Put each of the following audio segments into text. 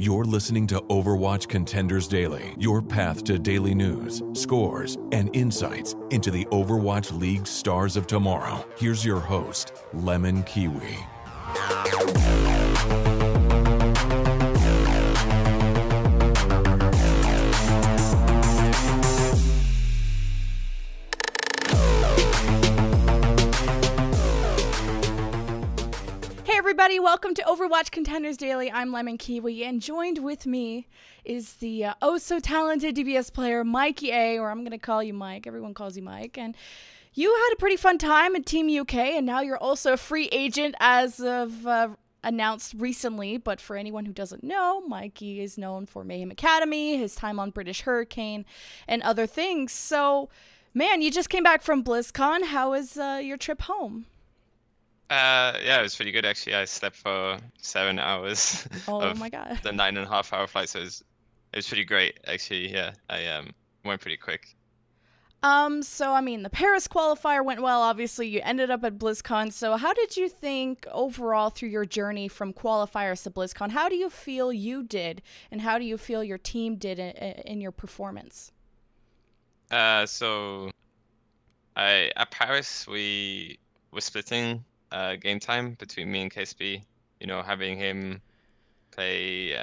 You're listening to Overwatch Contenders Daily, your path to daily news, scores, and insights into the Overwatch League stars of tomorrow. Here's your host, LemonKiwi. Everybody, welcome to Overwatch Contenders Daily. I'm LemonKiwi, and joined with me is the oh-so-talented DPS player, MikeyA, or I'm going to call you Mike. Everyone calls you Mike. And you had a pretty fun time at Team UK, and now you're also a free agent as of announced recently. But for anyone who doesn't know, Mikey is known for Mayhem Academy, his time on British Hurricane, and other things. So, man, you just came back from BlizzCon. How was your trip home? Yeah, it was pretty good actually. I slept for 7 hours Oh my god. the 9.5-hour flight, so it was pretty great actually. Yeah, I went pretty quick. So I mean, the Paris qualifier went well. Obviously, you ended up at BlizzCon. So how did you think overall through your journey from qualifiers to BlizzCon? How do you feel you did, and how do you feel your team did in your performance? So at Paris we were splitting game time between me and KSB, you know, having him play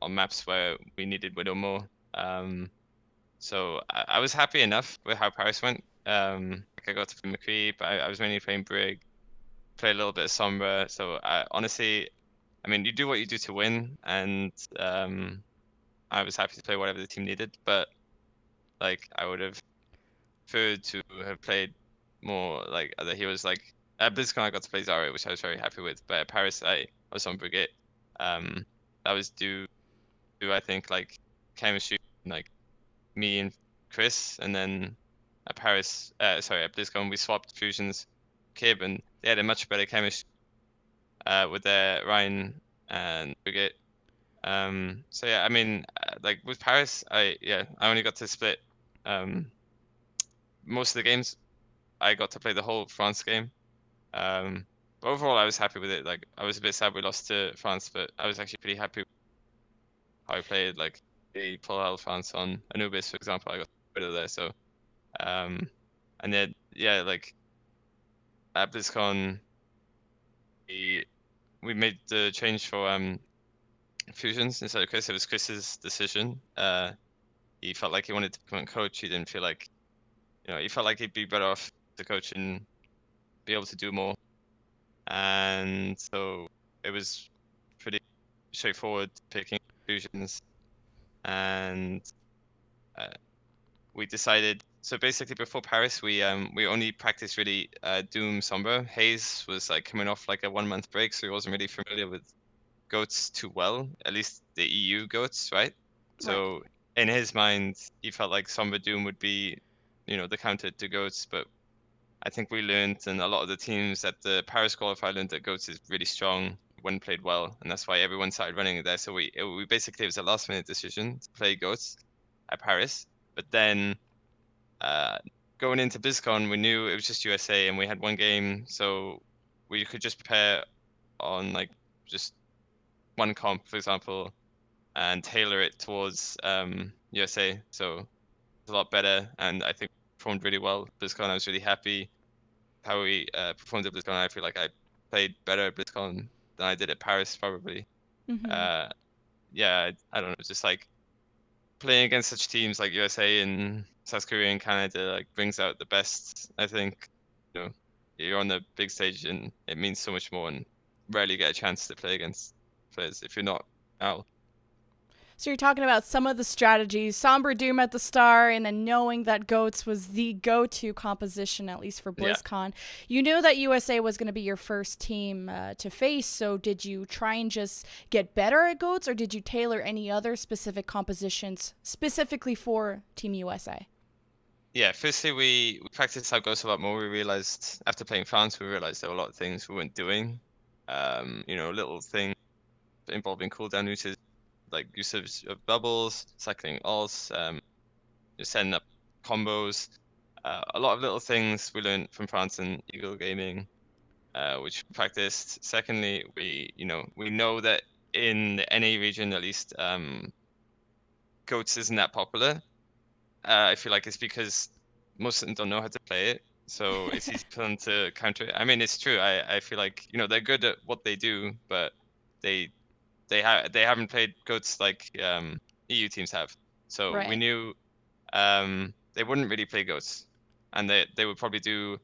on maps where we needed Widow more. So I was happy enough with how Paris went. Like I got to play MikeyA, but I was mainly playing Brig, play a little bit of Sombra. So honestly, I mean, you do what you do to win, and I was happy to play whatever the team needed. But like, I would have preferred to have played more like other heroes. Like at BlizzCon, I got to play Zarya, which I was very happy with. But at Paris, I was on Brigade. That was due to, I think, like chemistry, like me and Chris. And then at Paris, at BlizzCon, we swapped fusions, Kib, and they had a much better chemistry with their Ryan and Brigade. So yeah, I mean, like with Paris, I only got to split most of the games. I got to play the whole France game. But overall, I was happy with it. Like, I was a bit sad we lost to France, but I was actually pretty happy with how I played. Like, the pull out France on Anubis, for example, I got rid of there. So, and then yeah, like at BlizzCon, we made the change for fusions instead of Chris. It was Chris's decision. He felt like he wanted to become a coach. He didn't feel like, you know, he felt like he'd be better off to coach and be able to do more. And so it was pretty straightforward picking fusions. And we decided, so basically before Paris, we only practiced really Doom Sombra. Hayes was like coming off like a 1-month break, so he wasn't really familiar with goats too well, at least the EU goats, right? So in his mind, he felt like Sombra Doom would be, you know, the counter to goats. But I think we learned, and a lot of the teams at the Paris qualifier learned that goats is really strong when played well, and that's why everyone started running it there. So we basically, it was a last minute decision to play goats at Paris. But then going into BlizzCon, we knew it was just USA, and we had one game, so we could just prepare on like just one comp, for example, and tailor it towards USA. So it's a lot better, and I think performed really well. BlizzCon, I was really happy how we performed at BlizzCon. I feel like I played better at BlizzCon than I did at Paris, probably. Mm-hmm. Yeah, I don't know, just like playing against such teams like USA and South Korea and Canada like brings out the best. I think, you know, you're on the big stage and it means so much more, and rarely get a chance to play against players if you're not out. So you're talking about some of the strategies, Sombra Doom at the start, and then knowing that Goats was the go-to composition, at least for BlizzCon. Yeah. You knew that USA was going to be your first team to face, so did you try and just get better at Goats, or did you tailor any other specific compositions specifically for Team USA? Yeah, firstly, we practiced our Goats a lot more. We realized, after playing France, we realized there were a lot of things we weren't doing. You know, little things involving cooldown uses, like usage of bubbles, cycling ults, just setting up combos. A lot of little things we learned from France and Eagle Gaming, which we practiced. Secondly, we know that in the NA region at least, goats isn't that popular. I feel like it's because most of them don't know how to play it, so it's easy for them to counter it. I mean, it's true. I feel like, you know, they're good at what they do, but they haven't played goats like EU teams have. So we Right. knew they wouldn't really play goats, and they would probably do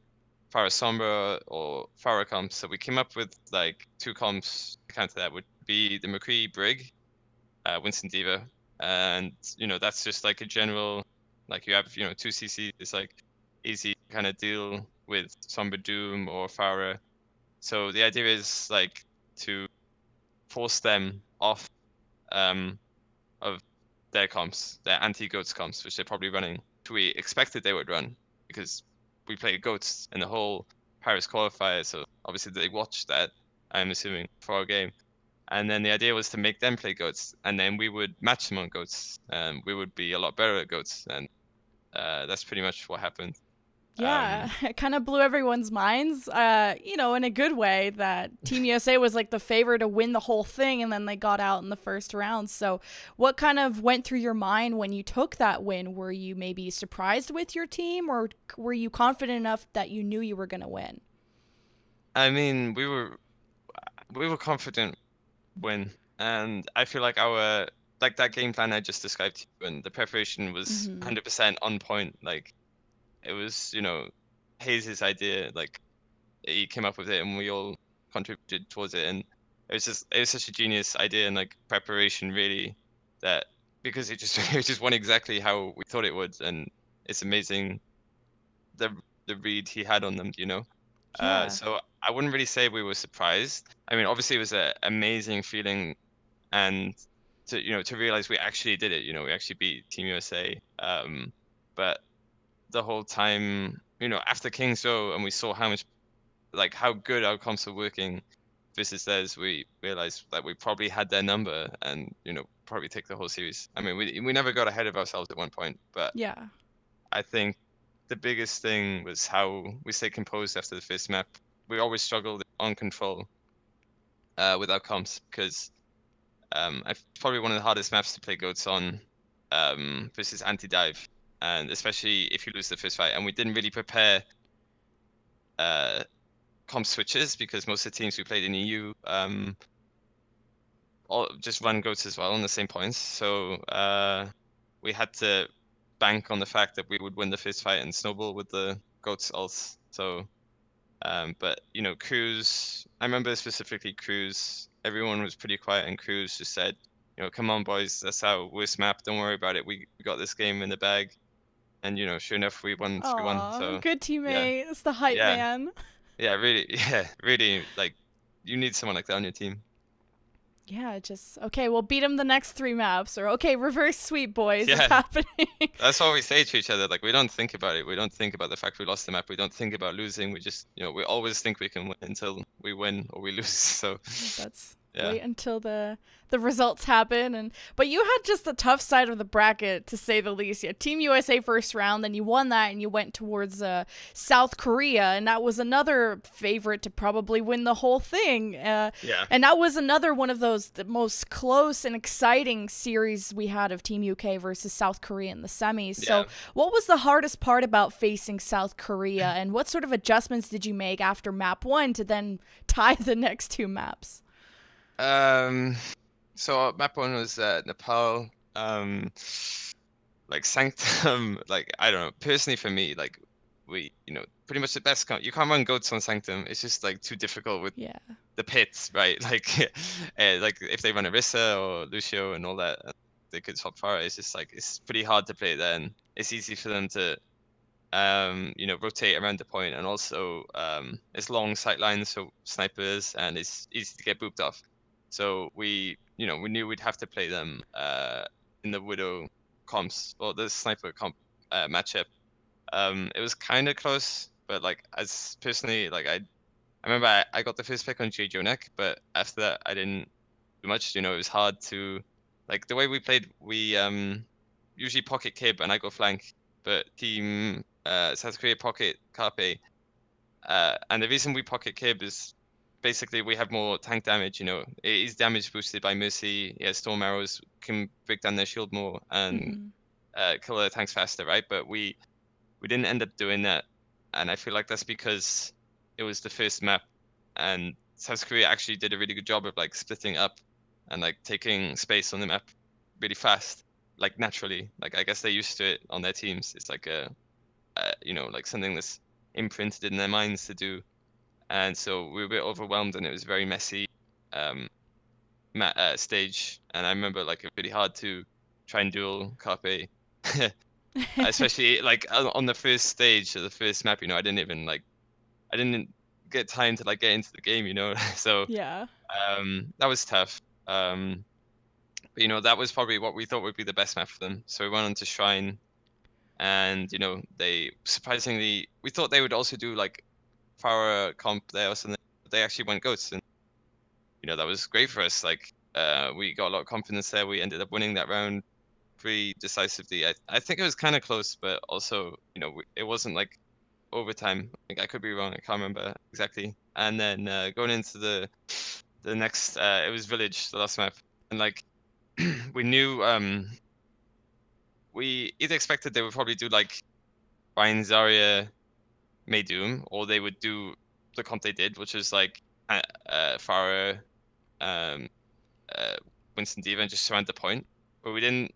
Pharah Sombra or Pharah comps. So we came up with like 2 comps to counter that would be the McCree Brig, Winston Diva, and you know, that's just like a general, like you have, you know, 2 CC, it's like easy kind of deal with Sombra Doom or Pharah. So the idea is like to force them off of their comps, their anti-goats comps, which they're probably running, which we expected they would run because we played goats in the whole Paris qualifier. So obviously they watched that, I'm assuming, for our game. And then the idea was to make them play goats, and then we would match them on goats, and we would be a lot better at goats. And that's pretty much what happened. Yeah, it kind of blew everyone's minds, you know, in a good way, that Team USA was like the favorite to win the whole thing, and then they got out in the first round. So what kind of went through your mind when you took that win? Were you maybe surprised with your team, or were you confident enough that you knew you were going to win? I mean, we were confident win, and I feel like our, like that game plan I just described to you, and the preparation was 100% on point. Like it was, you know, Hayes' idea. Like he came up with it, and we all contributed towards it, and it was such a genius idea and like preparation, really, that because it just it just went exactly how we thought it would, and it's amazing the read he had on them, you know. Yeah. So I wouldn't really say we were surprised. I mean, obviously it was an amazing feeling, and to, you know, to realize we actually did it. You know, we actually beat Team USA. But the whole time, you know, after King's Row, and we saw how much, like how good our comps were working versus theirs, we realized that we probably had their number, and you know, probably take the whole series. I mean, we never got ahead of ourselves at one point, but Yeah. I think the biggest thing was how we stayed composed after the first map. We always struggled on control with our comps, because it's probably one of the hardest maps to play goats on, versus anti-dive, and especially if you lose the first fight. And we didn't really prepare comp switches, because most of the teams we played in EU all just run goats as well on the same points. So we had to bank on the fact that we would win the first fight and snowball with the goats ults. So but you know, Cruz, I remember specifically Cruz, everyone was pretty quiet, and Cruz just said, you know, come on boys, that's our worst map, don't worry about it, we got this game in the bag. And you know, sure enough, we won 3-1. Aw, So good yeah, teammate. It's the hype yeah, man. yeah, really, yeah, really, like you need someone like that on your team. Yeah, just, okay, we'll beat him the next 3 maps, or okay, reverse sweep, boys. It's Yeah, happening. that's what we say to each other. Like we don't think about it. We don't think about the fact we lost the map. We don't think about losing. We just, you know, we always think we can win until we win or we lose. So That's yeah. wait until the results happen. And but you had just the tough side of the bracket, to say the least. You had Team USA first round, then you won that, and you went towards South Korea, and that was another favorite to probably win the whole thing. Yeah. And that was another one of those the most close and exciting series we had of Team UK versus South Korea in the semis. Yeah. So what was the hardest part about facing South Korea, and what sort of adjustments did you make after map 1 to then tie the next 2 maps? So map 1 was Nepal. Like Sanctum, like I don't know. Personally, for me, like we, you know, pretty much the best. You can't run goats on Sanctum. It's just like too difficult with the pits, right? Like if they run Orisa or Lucio and all that, they could swap Pharah. It's just like it's pretty hard to play then. It's easy for them to you know, rotate around the point, and also it's long sight lines, so snipers, and it's easy to get booped off. So we, you know, we knew we'd have to play them in the Widow comps, or the sniper comp matchup. It was kind of close, but like as personally, like I remember I got the first pick on J Jonek, but after that I didn't do much. You know, it was hard to, like the way we played, we usually pocket Kib and I go flank, but team South Korea pocket Carpe, and the reason we pocket Kib is basically we have more tank damage. You know, it is damage boosted by Mercy. Yeah, Storm Arrows can break down their shield more and kill their tanks faster, right? But we didn't end up doing that, and I feel like that's because it was the first map, and South Korea actually did a really good job of like splitting up and like taking space on the map really fast, like naturally. Like I guess they're used to it on their teams. It's like you know, like something that's imprinted in their minds to do. And so we were a bit overwhelmed, and it was very messy stage. And I remember like it really hard to try and duel Carpe, especially like on the first stage of the first map. You know, I didn't get time to like get into the game. You know, so Yeah. that was tough. But you know, that was probably what we thought would be the best map for them. So we went on to Shrine, and you know, they surprisingly, we thought they would also do like power comp there or something. But they actually went goats, and you know, that was great for us. Like we got a lot of confidence there. We ended up winning that round pretty decisively. I think it was kind of close, but also, you know, it wasn't like overtime. I could be wrong. I can't remember exactly. And then going into the next, it was Village, the last map, and like we knew we either expected they would probably do like Ryan Zarya Maydoom, or they would do the comp they did, which was like Farah, um, Winston Diva, and just surround the point. But we didn't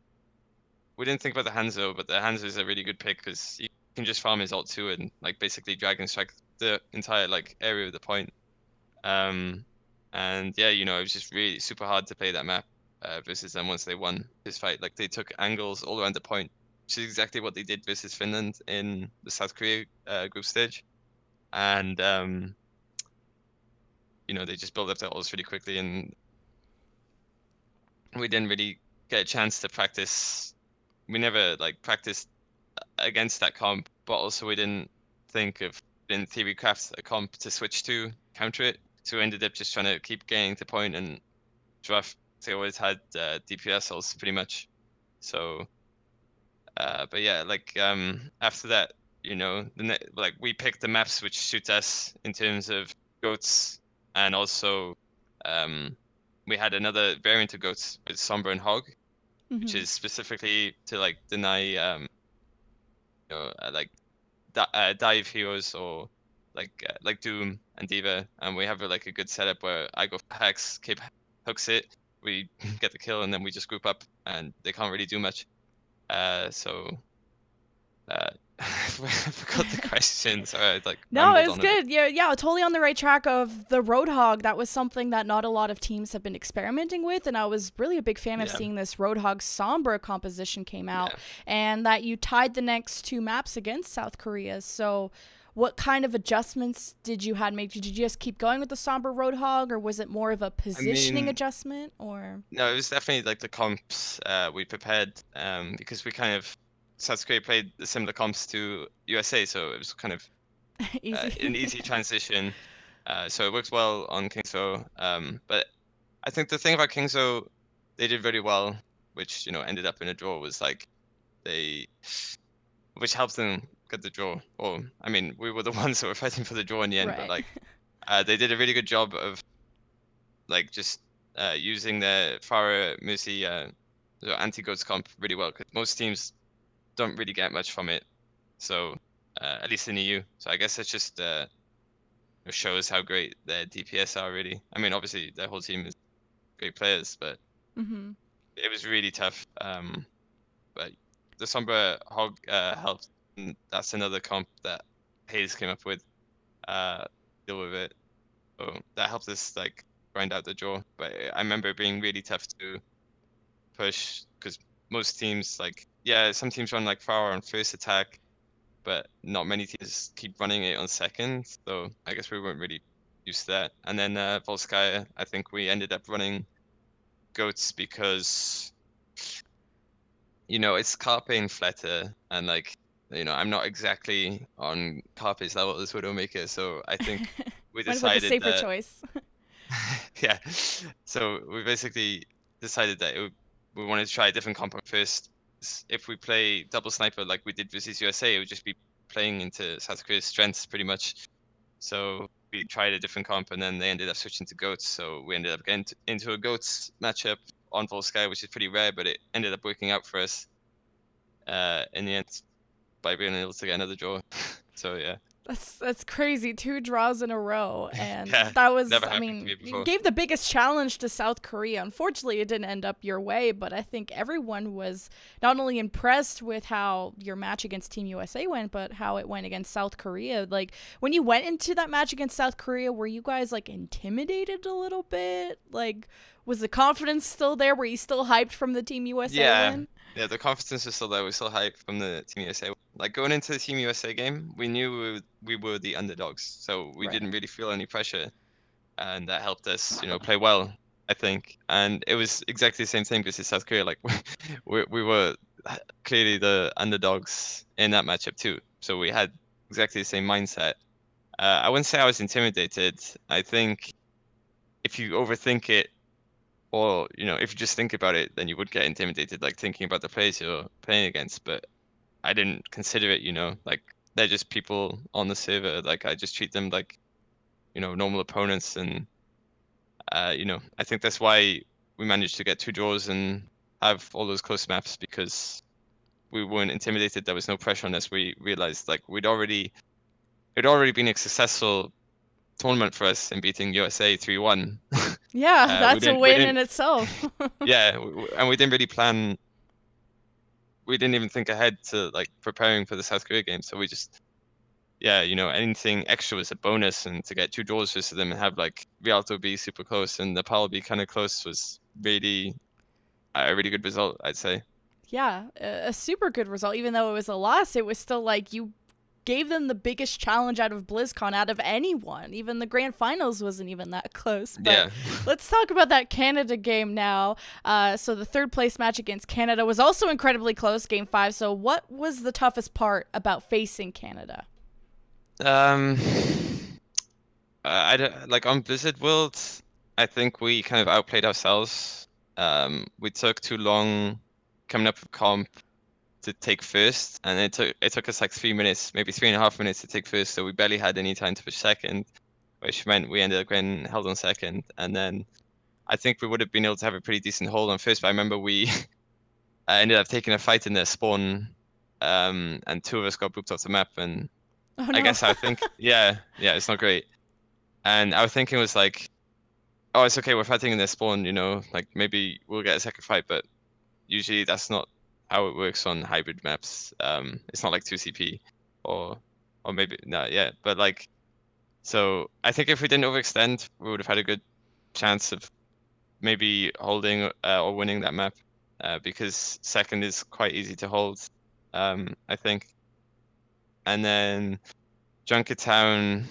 think about the Hanzo, but the Hanzo is a really good pick because you can just farm his ult too and like basically dragon strike the entire like area of the point. And yeah, you know, it was just really super hard to play that map versus them once they won this fight. Like they took angles all around the point, which is exactly what they did versus Finland in the South Korea group stage. And you know, they just built up their ults really quickly, and we didn't really get a chance to practice. We never like practiced against that comp, but also we didn't think of in theory craft a comp to switch to counter it. So we ended up just trying to keep getting to point and draft. They always had DPS ults pretty much. So, but yeah, like after that, you know, like we picked the maps which suit us in terms of goats, and also we had another variant of goats with Sombra and Hog, which is specifically to like deny you know, like dive heroes or like Doom and Diva, and we have like a good setup where I go for Hex, Cape hooks it, we get the kill, and then we just group up, and they can't really do much. So I forgot the question. Sorry, I like No, rambled it's on good. Yeah, totally on the right track of the Roadhog. That was something that not a lot of teams have been experimenting with, and I was really a big fan of seeing this Roadhog Sombra composition came out, and that you tied the next two maps against South Korea. So what kind of adjustments did you had make? Did you just keep going with the Sombra Roadhog, or was it more of a positioning adjustment? Or no, it was definitely like the comps we prepared because we kind of South Korea played the similar comps to USA, so it was kind of an easy transition. So it worked well on Kingsville. But I think the thing about Kingsville, they did very well, which, you know, ended up in a draw, was like which helped them get the draw. Or I mean, we were the ones that were fighting for the draw in the end, but like they did a really good job of like just using their Farah Mercy anti-goats comp really well, because most teams don't really get much from it. So at least in EU. So I guess it just shows how great their DPS are, really. I mean, obviously their whole team is great players, but it was really tough. But the Sombra Hog helped. And that's another comp that Hayes came up with. Deal with it. So that helped us like grind out the draw. But I remember it being really tough to push, because most teams, like, yeah, some teams run like Farah on first attack, but not many teams keep running it on second. So I guess we weren't really used to that. And then Volskaya, I think we ended up running goats because, you know, it's Carpe and Fleta, and like, you know, I'm not exactly on Carpe's level as Widowmaker, so I think we decided the safer that choice. yeah, so we basically decided that we wanted to try a different comp first. If we play double sniper like we did versus USA, it would just be playing into South Korea's strengths pretty much. So we tried a different comp, and then they ended up switching to goats. So we ended up getting into a goats matchup on Volsky, which is pretty rare, but it ended up working out for us in the end by being able to get another draw. So yeah. That's crazy. 2 draws in a row, and Yeah, that was, never I happened mean, to me you before. gave the biggest challenge to South Korea. Unfortunately, it didn't end up your way, but I think everyone was not only impressed with how your match against Team USA went, but how it went against South Korea. Like, when you went into that match against South Korea, were you guys, like, intimidated a little bit? Like, was the confidence still there? Were you still hyped from the Team USA win? Yeah, the confidence was still there. We still hyped from the Team USA. Like, going into the Team USA game, we knew we were the underdogs, so we didn't really feel any pressure, and that helped us, play well, I think. And it was exactly the same thing versus South Korea. Like, we were clearly the underdogs in that matchup too, so we had exactly the same mindset. I wouldn't say I was intimidated. I think if you overthink it, or if you just think about it, then you would get intimidated, like thinking about the players you're playing against. But I didn't consider it, like they're just people on the server. Like, I just treat them like normal opponents, and I think that's why we managed to get 2 draws and have all those close maps, because we weren't intimidated. There was no pressure on us. We realized, like, it'd already been a successful tournament for us in beating USA 3-1. Yeah, that's a win in itself. Yeah, and we didn't really plan. We didn't even think ahead to, like, preparing for the South Korea game. So we just, anything extra was a bonus, and to get 2 draws versus them and have, like, Rialto be super close and Nepal be kind of close was really a really good result, I'd say. Yeah, a super good result. Even though it was a loss, it was still like you gave them the biggest challenge out of BlizzCon, out of anyone. Even the grand finals wasn't even that close. But Yeah. Let's talk about that Canada game now. So the 3rd place match against Canada was also incredibly close, game 5. So what was the toughest part about facing Canada? I don't, like, on Blizzard World, I think we kind of outplayed ourselves. We took too long coming up with comp to take first, and it took us like 3 minutes, maybe 3.5 minutes to take first, so we barely had any time to push second, which meant we ended up getting held on second. And then I think we would have been able to have a pretty decent hold on first, but I remember we ended up taking a fight in their spawn, and 2 of us got booped off the map, and Oh, no. I guess I think yeah, it's not great. And our thinking was like, oh, it's okay, we're fighting in their spawn, like, maybe we'll get a second fight, but usually that's not how it works on hybrid maps. It's not like 2CP or maybe no, yeah, but like, so I think if we didn't overextend, we would have had a good chance of maybe holding or winning that map, because second is quite easy to hold, I think. And then Junkertown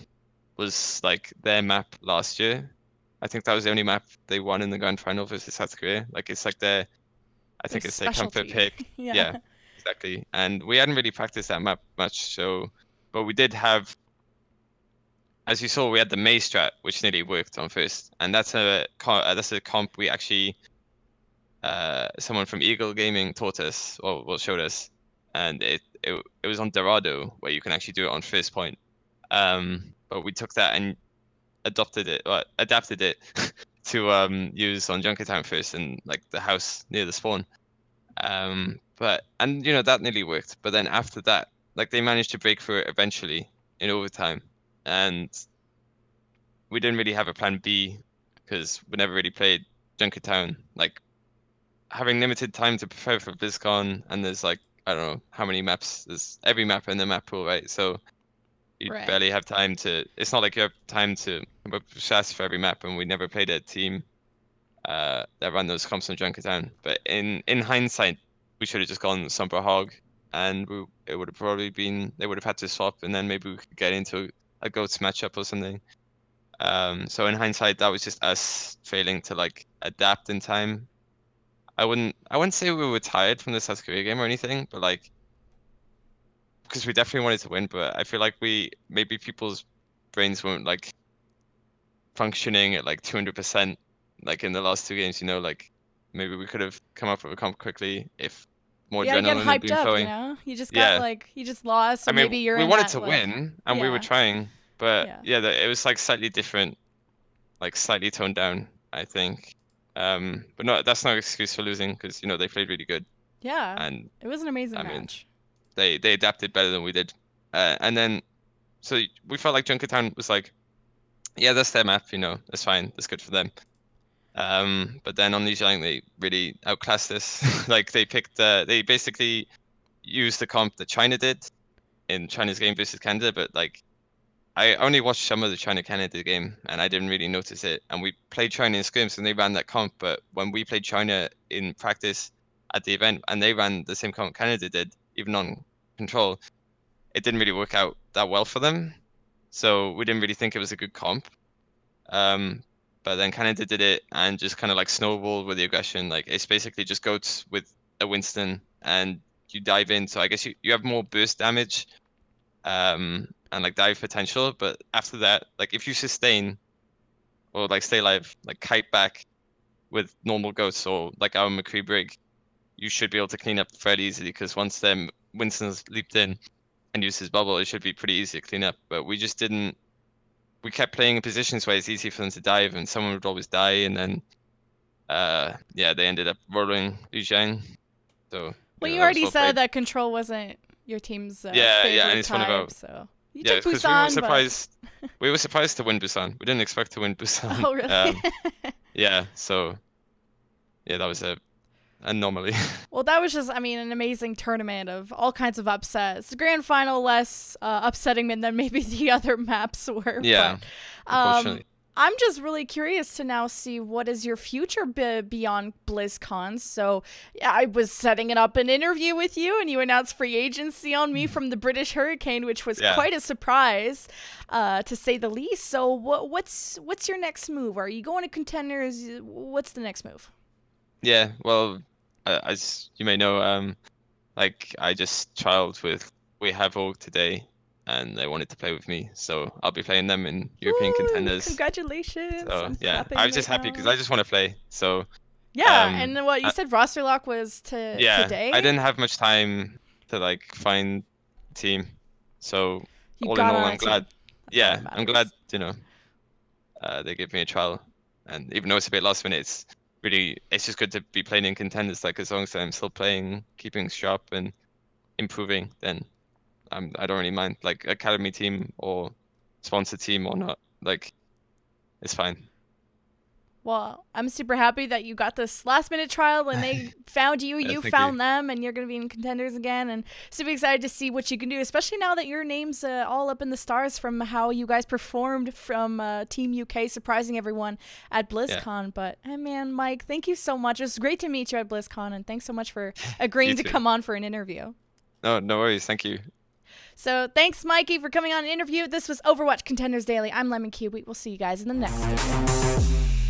was like their map last year. I think that was the only map they won in the grand final versus South Korea. Like, it's like I think it's their comfort pick. Yeah, exactly. And we hadn't really practiced that map much, but we did have, as you saw, we had the maze strat, which nearly worked on first, and that's a comp we actually, someone from Eagle Gaming taught us, or showed us, and it was on Dorado, where you can actually do it on first point. But we took that and adapted it to use on Junkertown first, in like the house near the spawn. And that nearly worked, but then after that, like, they managed to break through it eventually in overtime, and we didn't really have a plan B because we never really played Junkertown. Like, having limited time to prepare for BlizzCon, and there's, like, I don't know how many maps, there's every map in the map pool, right? So you barely have time to, it's not like you have time to come up with shots for every map, and we never played a team that ran those comps on Junkertown. But in hindsight, we should have just gone Sombra Hog, and it would have probably been, they would have had to swap, and then maybe we could get into a goats matchup or something. So in hindsight, that was just us failing to, like, adapt in time. I wouldn't say we were tired from the South Korea game or anything, but, like, because we definitely wanted to win, but I feel like maybe people's brains weren't, like, functioning at like 200%, like in the last 2 games. Like, maybe we could have come up with a comp quickly if more adrenaline had been flowing. You just got like, you just lost, so maybe you're we in wanted that, to like, win, and we were trying, But Yeah. it was like slightly different, like slightly toned down, I think. But no, that's not an excuse for losing because they played really good, Yeah. and It was an amazing I mean match. they adapted better than we did. And then so we felt like Junkertown was like, yeah, that's their map, that's fine, that's good for them. But then on Lijiang, they really outclassed us. Like they basically used the comp that China did in China's game versus Canada, but like I only watched some of the China-Canada game and I didn't really notice it. And we played China in scrims and they ran that comp, but when we played China in practice at the event and they ran the same comp Canada did, even on control, it didn't really work out that well for them. So we didn't really think it was a good comp. But then Canada did it and just kind of like snowballed with the aggression. Like it's basically just goats with a Winston and you dive in. So I guess you have more burst damage. And like dive potential, but after that, like if you sustain or like stay alive, like kite back with normal goats or like our McCree brig, you should be able to clean up fairly easily because once them Winston's leaped in and used his bubble, it should be pretty easy to clean up. But we just didn't. We kept playing in positions where it's easy for them to dive, and someone would always die, and then they ended up rolling Lijiang. So Well, you that was already well said played. that control wasn't your team's favorite and it's type, one of our. so you Yeah, took because Busan, we were surprised to win Busan. We didn't expect to win Busan. Oh, really? Yeah, so yeah, that was a anomaly. Well, that was just, I mean, an amazing tournament of all kinds of upsets. The grand final less upsetting than maybe the other maps were. Yeah, but, unfortunately. I'm just really curious to now see what is your future beyond BlizzCon. So yeah, I was setting it up an interview with you, and you announced free agency on me from the British Hurricane, which was quite a surprise, to say the least. So what's your next move? Are you going to Contenders? What's the next move? Yeah, well, as you may know, like I just trialed with We Have Org today, and they wanted to play with me, so I'll be playing them in European Woo, Contenders. Congratulations! So I'm yeah, clapping I was just right happy now. because I just want to play. So yeah, and what you said roster lock was today? I didn't have much time to like find a team, so You all in got all, on I'm a glad. team. Yeah, That's all that I'm glad matters. they gave me a trial, and even though it's a bit last minute, it's just good to be playing in Contenders. Like as long as I'm still playing, keeping sharp and improving, then I don't really mind. Like academy team or sponsor team or not, like it's fine. Well, I'm super happy that you got this last minute trial and they found you, you thank found you. them, and you're going to be in Contenders again, and super excited to see what you can do, especially now that your name's all up in the stars from how you guys performed from Team UK, surprising everyone at BlizzCon. But, man, Mike, thank you so much. It was great to meet you at BlizzCon, and thanks so much for agreeing to come on for an interview. No worries. Thank you. So thanks, Mikey, for coming on an interview. This was Overwatch Contenders Daily. I'm LemonKiwi. We'll see you guys in the next one.